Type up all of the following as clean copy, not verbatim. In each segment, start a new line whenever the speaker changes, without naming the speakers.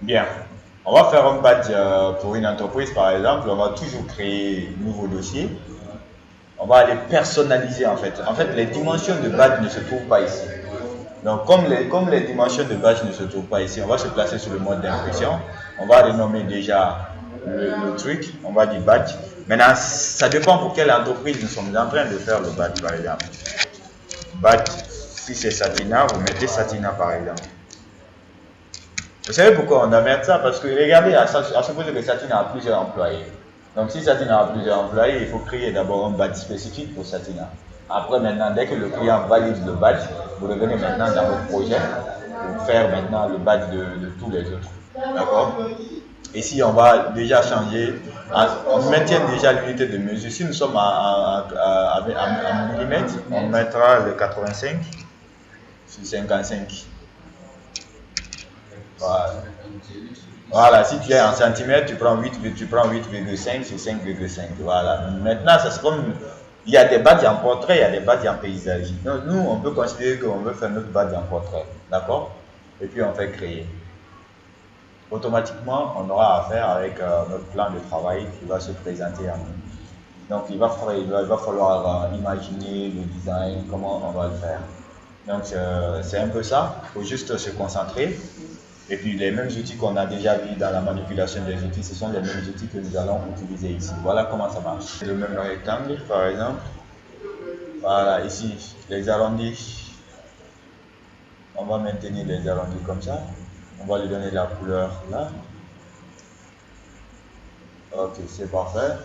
Bien. On va faire un badge pour une entreprise, par exemple. On va toujours créer un nouveau dossier. On va aller personnaliser en fait. En fait, les dimensions de badge ne se trouvent pas ici. Donc, comme les dimensions de badge ne se trouvent pas ici, on va se placer sur le mode d'impression. On va renommer déjà le truc. On va dire badge. Maintenant, ça dépend pour quelle entreprise nous sommes en train de faire le badge, par exemple. Badge, si c'est Satina, vous mettez Satina, par exemple. Vous savez pourquoi on doit mettre ça? Parce que regardez, à supposer que Satina a plusieurs employés. Donc si Satina a plusieurs employés, il faut créer d'abord un badge spécifique pour Satina. Après maintenant, dès que le client valide le badge, vous revenez maintenant dans votre projet pour faire maintenant le badge de tous les autres. D'accord? Ici, on va déjà changer, on maintient déjà l'unité de mesure. Si nous sommes en millimètres, on mettra le 85 sur 55. Voilà. Voilà, si tu es en centimètres, tu prends 8,5 sur 5,5. Voilà. Maintenant, ça c'est comme. Il y a des badges en portrait, il y a des badges en paysage. Donc, nous, on peut considérer qu'on veut faire notre badge en portrait. D'accord? Et puis, on fait créer. Automatiquement, on aura affaire avec notre plan de travail qui va se présenter en nous. Donc, il va falloir imaginer le design, comment on va le faire. Donc, c'est un peu ça. Il faut juste se concentrer. Et puis les mêmes outils qu'on a déjà vus dans la manipulation des outils, ce sont les mêmes outils que nous allons utiliser ici. Voilà comment ça marche. Le même rectangle, par exemple. Voilà, ici, les arrondis. On va maintenir les arrondis comme ça. On va lui donner la couleur là. Ok, c'est parfait.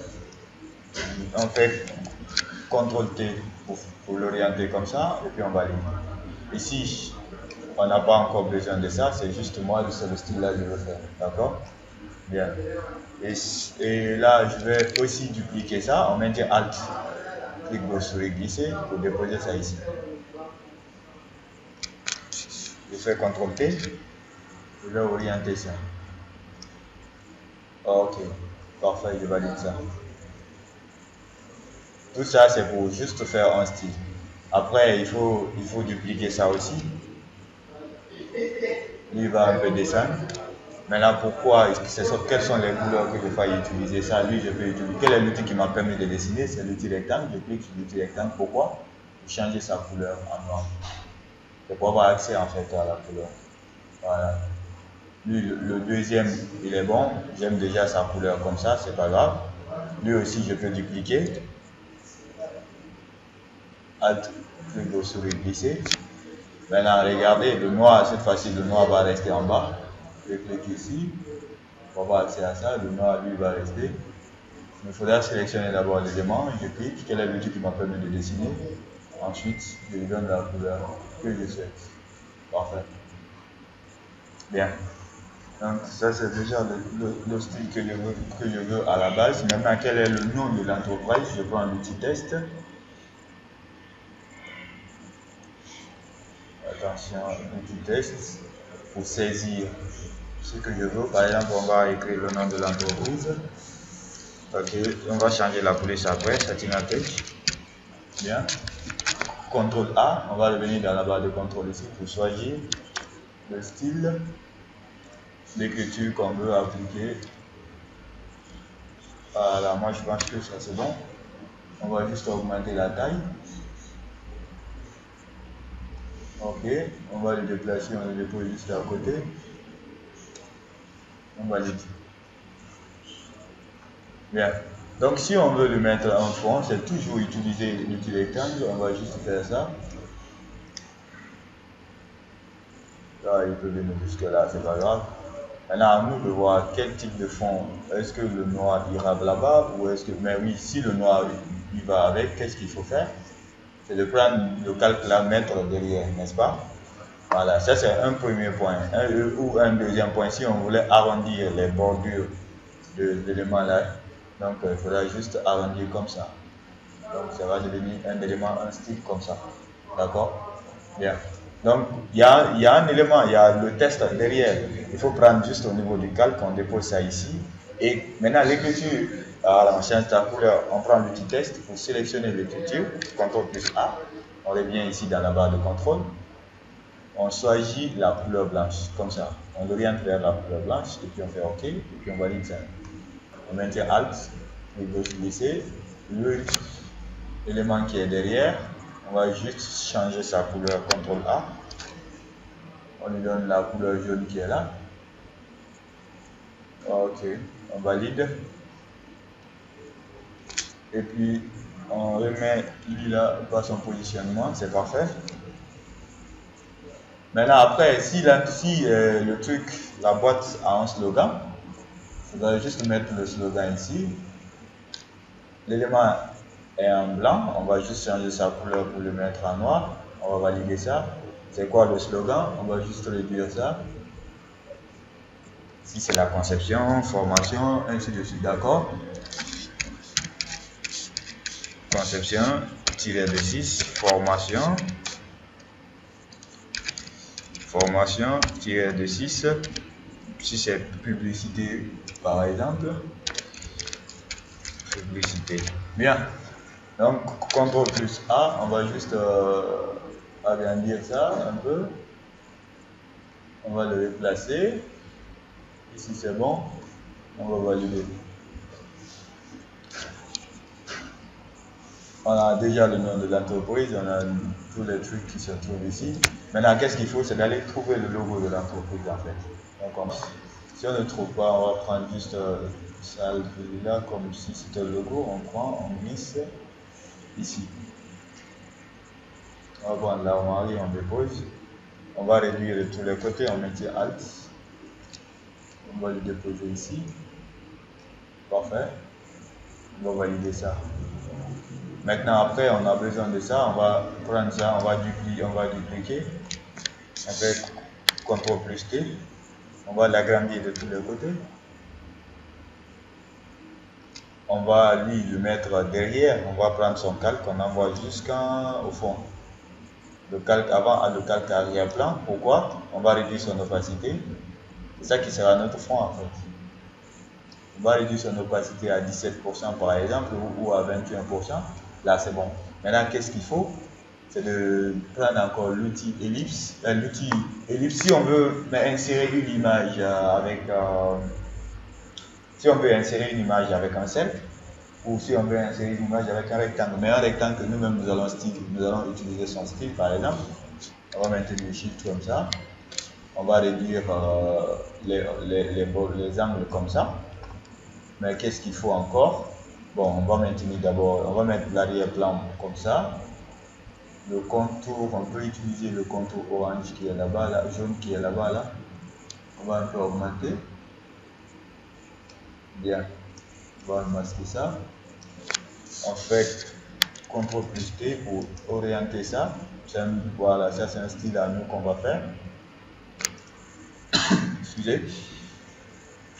On fait CTRL T pour l'orienter comme ça. Et puis on valide. Ici, on n'a pas encore besoin de ça. C'est juste moi, c'est le style là que je veux faire. D'accord? Bien. Et là, je vais aussi dupliquer ça. On maintient Alt, clic gauche sur glisser pour déposer ça ici. Je fais CTRL T. Je vais orienter ça. Ok, parfait, je valide ça. Tout ça, c'est pour juste faire un style. Après, il faut dupliquer ça aussi. Lui, il va un peu descendre. Maintenant, pourquoi, quelles sont les couleurs que je vais utiliser ça? Lui, je peux utiliser. Quel est l'outil qui m'a permis de dessiner? C'est l'outil rectangle. Je clique sur l'outil rectangle. Pourquoi? Pour changer sa couleur en noir. C'est pour avoir accès en fait à la couleur. Voilà. Lui, le deuxième, il est bon. J'aime déjà sa couleur comme ça, c'est pas grave. Lui aussi, je peux dupliquer. Alt, clic gauche souris glisser. Maintenant, regardez, le noir, cette fois-ci, le noir va rester en bas. Je clique ici. On va avoir accès à ça. Le noir, lui, va rester. Il me faudra sélectionner d'abord l'élément. Je clique. Quel est l'outil qui m'a permis de dessiner? Ensuite, je lui donne la couleur que je souhaite. Parfait. Bien. Donc, ça, c'est déjà le style que je veux à la base. Maintenant, quel est le nom de l'entreprise? Je prends l'outil test. Attention, l'outil test pour saisir ce que je veux. Par exemple, on va écrire le nom de l'entreprise. Ok, on va changer la police après, Satina Tech. Bien. CTRL A, on va revenir dans la barre de contrôle ici pour choisir le style d'écriture qu'on veut appliquer. Voilà, moi je pense que ça c'est bon. On va juste augmenter la taille. Ok, on va le déplacer, on le dépose juste à côté. On valide. Bien. Donc si on veut le mettre en fond, c'est toujours utiliser l'outil rectangle. On va juste faire ça. Là, il peut venir jusque là, c'est pas grave. Maintenant, à nous de voir quel type de fond. Est-ce que le noir ira là-bas ou est-ce que. Mais oui, si le noir il va avec, qu'est-ce qu'il faut faire? C'est de prendre le calculamètre derrière, n'est-ce pas? Voilà, ça c'est un premier point. Ou un deuxième point, si on voulait arrondir les bordures de l'élément là, donc il faudra juste arrondir comme ça. Donc ça va devenir un élément, un style comme ça. D'accord? Bien. Donc il y a un élément, il y a le test derrière. Il faut prendre juste au niveau du calque, on dépose ça ici. Et maintenant l'écriture, on change ta couleur, on prend l'outil test pour sélectionner l'écriture, CTRL plus A. On revient ici dans la barre de contrôle. on choisit la couleur blanche, comme ça. On l'oriente vers la couleur blanche, et puis on fait OK, et puis on valide ça. On maintient Alt, et gauche glisser. L'élément qui est derrière, on va juste changer sa couleur, CTRL A. On lui donne la couleur jaune qui est là. OK, on valide. Et puis, on remet lui là par son positionnement, c'est parfait. Maintenant, après, si le truc, la boîte a un slogan, vous allez juste mettre le slogan ici. L'élément est en blanc, on va juste changer sa couleur pour le mettre en noir. On va valider ça. C'est quoi le slogan? On va juste réduire ça. Si c'est la conception, formation, ainsi de suite, d'accord? Conception, tiré de 6, formation, tiré de 6, si c'est publicité par exemple, publicité. Bien, donc CTRL plus A, on va juste agrandir ça un peu, on va le déplacer, ici c'est bon, on va valider. On a déjà le nom de l'entreprise, on a tous les trucs qui se trouvent ici. Maintenant, qu'est-ce qu'il faut? C'est d'aller trouver le logo de l'entreprise en fait. Donc, si on ne trouve pas, on va prendre juste celle-là comme si c'était le logo. On prend, on glisse ici. On va prendre l'armoire, on dépose. On va réduire de tous les côtés, on met Alt. On va le déposer ici. Parfait. On va valider ça. Maintenant, après, on a besoin de ça. On va prendre ça, on va dupliquer. Avec CTRL plus T. On va l'agrandir de tous les côtés. On va lui le mettre derrière. On va prendre son calque, on envoie jusqu'au fond. Le calque avant, le calque arrière-plan. Pourquoi? On va réduire son opacité. C'est ça qui sera notre fond en fait. On va réduire son opacité à 17% par exemple ou à 21%. Là, c'est bon. Maintenant, qu'est-ce qu'il faut? C'est de prendre encore l'outil ellipse. L'outil ellipse, si on veut insérer une image avec un cercle, ou si on veut insérer une image avec un rectangle, mais un rectangle que nous-mêmes nous allons utiliser son style par exemple. On va maintenir le shift comme ça. On va réduire les angles comme ça. Mais qu'est-ce qu'il faut encore? Bon, on va maintenir d'abord, on va mettre l'arrière-plan comme ça. Le contour, on peut utiliser le contour orange qui est là-bas, là, jaune qui est là-bas, là. On va un peu augmenter. Bien. On va masquer ça. On fait CTRL plus T pour orienter ça. Voilà, ça c'est un style à nous qu'on va faire. Excusez.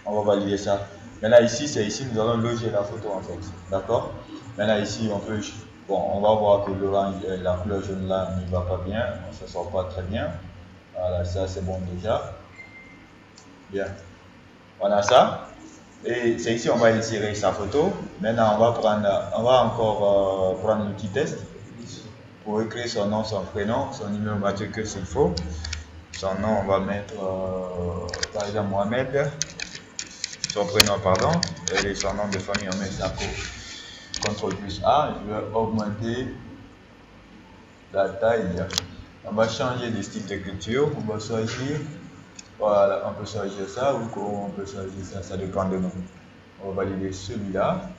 On va valider ça. Maintenant ici, c'est ici nous allons loger la photo en fait. D'accord? Maintenant ici, on peut... Bon, on va voir que l'orange, la couleur jaune là n'y va pas bien. Ça ne sort pas très bien. Voilà, ça c'est bon déjà. Bien. On a ça. Et c'est ici on va insérer sa photo. Maintenant, on va encore prendre l'outil test pour écrire son nom, son prénom, son numéro matricule s'il faut. Son nom, on va mettre par exemple Mohamed. Son prénom, pardon, et son nom de famille, on met ça pour CTRL plus A. Je vais augmenter la taille. On va changer de style d'écriture. On va choisir, voilà, on peut choisir ça ou on peut choisir ça, ça dépend de nous. On va valider celui-là.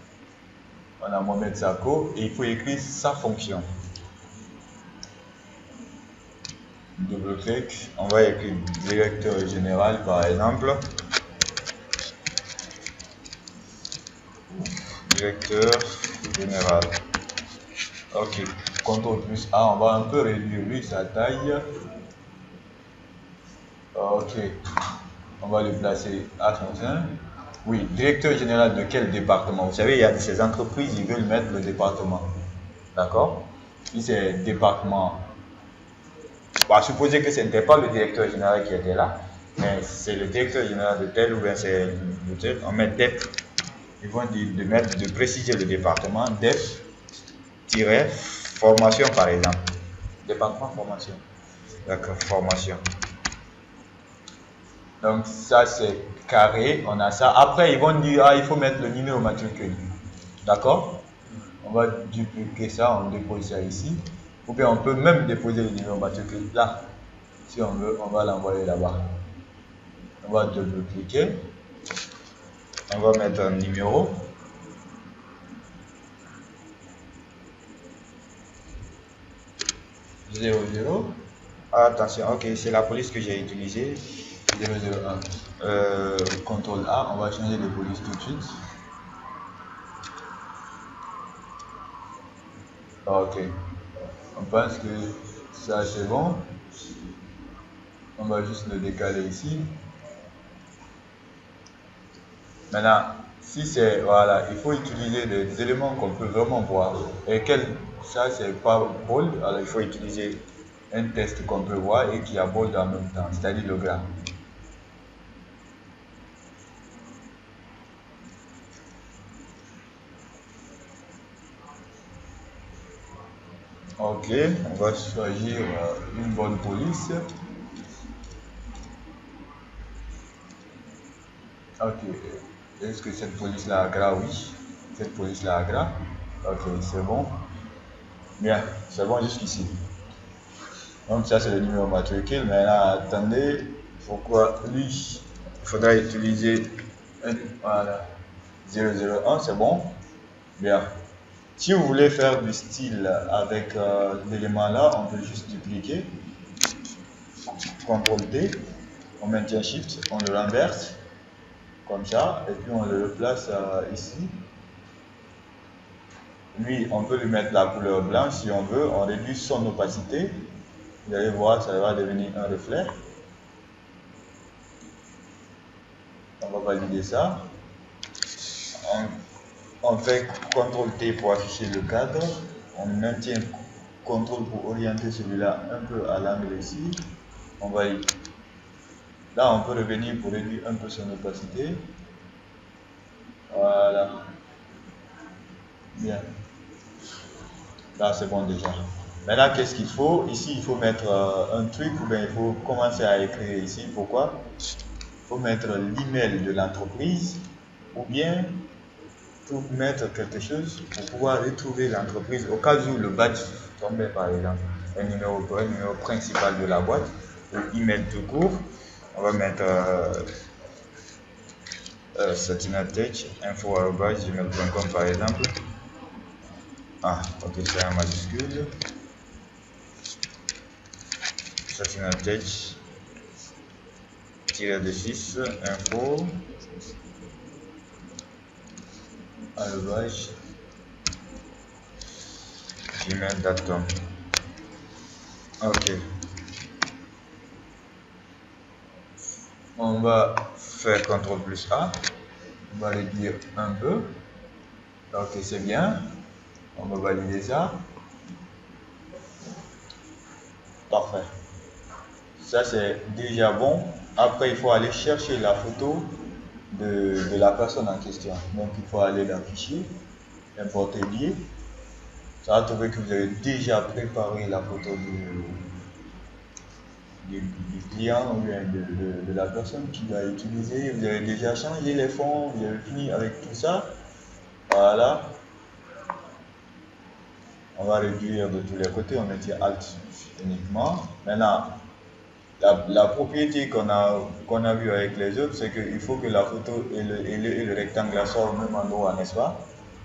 On a Mohamed Sako et il faut écrire sa fonction. Double-clic, on va écrire directeur général par exemple. Directeur général. Ok, CTRL plus A, on va un peu réduire lui sa taille. Ok, on va le placer à son sein. Oui, directeur général de quel département? Vous savez, il y a ces entreprises, ils veulent mettre le département. D'accord? Si c'est département, bah, supposez que ce n'était pas le directeur général qui était là, mais c'est le directeur général de tel ou bien c'est de tel, on met DEP. Ils vont de préciser le département DEP-formation par exemple. Département formation. D'accord, formation. Donc ça c'est carré, on a ça. Après ils vont dire, ah, il faut mettre le numéro matricule. D'accord? On va dupliquer ça, on dépose ça ici. Ou bien on peut même déposer le numéro matricule là. Si on veut, on va l'envoyer là-bas. On va double-cliquer. On va mettre un numéro. 00. Attention, ok, c'est la police que j'ai utilisée. 001. CTRL A, on va changer de police tout de suite. Ok. On pense que ça c'est bon. On va juste le décaler ici. Maintenant, si c'est, voilà, il faut utiliser des éléments qu'on peut vraiment voir. Et ça c'est pas bold, alors il faut utiliser un texte qu'on peut voir et qui a bold en même temps, c'est-à-dire le gras. Ok, on va choisir une bonne police. Ok, est-ce que cette police-là a gras? Oui, cette police-là a gras. Ok, c'est bon. Bien, c'est bon jusqu'ici. Donc ça c'est le numéro matricule. Maintenant, attendez, pourquoi lui? Il faudra utiliser voilà, 001, c'est bon. Bien. Si vous voulez faire du style avec l'élément là, on peut juste dupliquer. CTRL D, on maintient Shift, on le renverse, comme ça, et puis on le replace ici. Lui, on peut lui mettre la couleur blanche si on veut, on réduit son opacité. Vous allez voir, ça va devenir un reflet. On va valider ça. On fait CTRL T pour afficher le cadre. On maintient CTRL pour orienter celui-là un peu à l'angle ici. On valide. Là, on peut revenir pour réduire un peu son opacité. Voilà. Bien. Là, c'est bon déjà. Maintenant, qu'est-ce qu'il faut? Ici, il faut mettre un truc, ou bien il faut commencer à écrire ici. Pourquoi? Il faut mettre l'email de l'entreprise, ou bien pour mettre quelque chose pour pouvoir retrouver l'entreprise au cas où le badge tombait, par exemple. Un numéro principal de la boîte, ou email tout court. On va mettre satinatech@gmail.com par exemple. Ah, ok, c'est en majuscule. satinatech-6 info @gmail.com. Ok. On va faire CTRL plus A. On va réduire un peu. Ok, c'est bien. On va valider ça. Parfait. Ça, c'est déjà bon. Après, il faut aller chercher la photo de la personne en question. Donc, il faut aller dans Fichier, importer lié. Ça va trouver que vous avez déjà préparé la photo du client ou bien de la personne qui va utiliser. Vous avez déjà changé les fonds, vous avez fini avec tout ça. Voilà. On va réduire de tous les côtés, on maintient Alt uniquement. Maintenant, la propriété qu'on a vu avec les autres, c'est qu'il faut que la photo et le rectangle soient au même endroit, n'est-ce pas?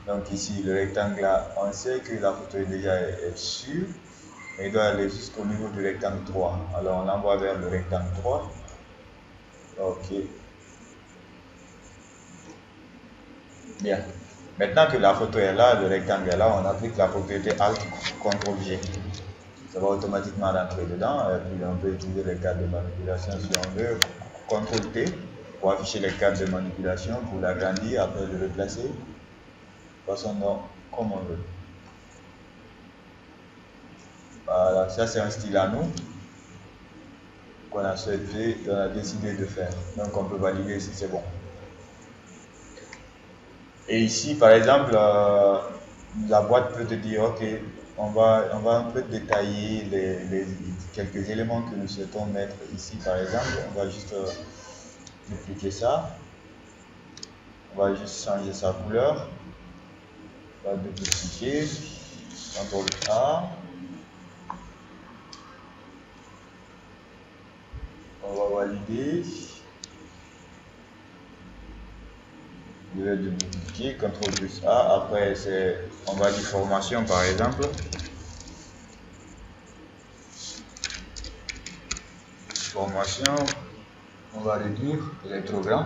Donc ici, le rectangle, on sait que la photo est déjà sûre, mais il doit aller jusqu'au niveau du rectangle 3. Alors on l'envoie vers le rectangle 3. Ok. Bien. Maintenant que la photo est là, le rectangle est là, on applique la propriété Alt CTRL-G. Ça va automatiquement rentrer dedans, et puis on peut utiliser les cartes de manipulation si on veut. CTRL-T pour afficher les cartes de manipulation, pour l'agrandir, après le replacer, de façon comme on veut. Voilà, ça c'est un style à nous qu'on a souhaité, qu'on a décidé de faire. Donc on peut valider si c'est bon. Et ici, par exemple, la boîte peut te dire, OK, on va un peu détailler quelques éléments que nous souhaitons mettre ici, par exemple. On va juste dupliquer ça. On va juste changer sa couleur. On va dupliquer. CTRL A. On va valider. Je vais dupliquer, CTRL plus A. Après, on va dire formation par exemple. Formation, on va réduire il est trop grand.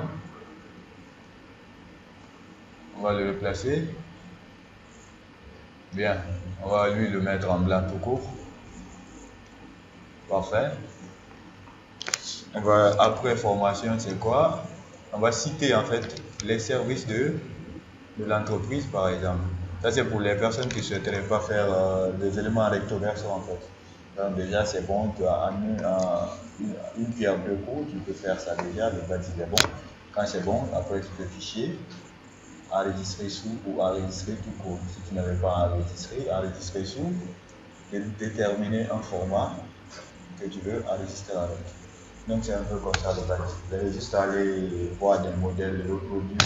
On va le replacer. Bien, on va lui le mettre en blanc tout court. Parfait. Après formation, c'est quoi? On va citer en fait les services de l'entreprise par exemple. Ça c'est pour les personnes qui ne souhaiteraient pas faire des éléments recto verso en fait. Donc déjà c'est bon, tu as une pierre deux coups, tu peux faire ça déjà, le bâti est bon. Quand c'est bon, après tu peux fichier, enregistrer sous ou enregistrer tout court. Si tu n'avais pas enregistrer sous, et déterminer un format que tu veux enregistrer avec. Donc c'est un peu comme ça le bâti. Vous allez juste aller voir des modèles, reproduire.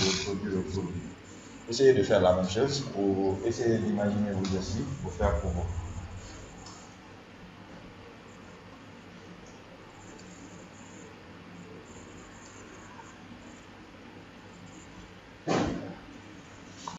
Essayez de faire la même chose ou essayez d'imaginer vous aussi pour faire pour vous.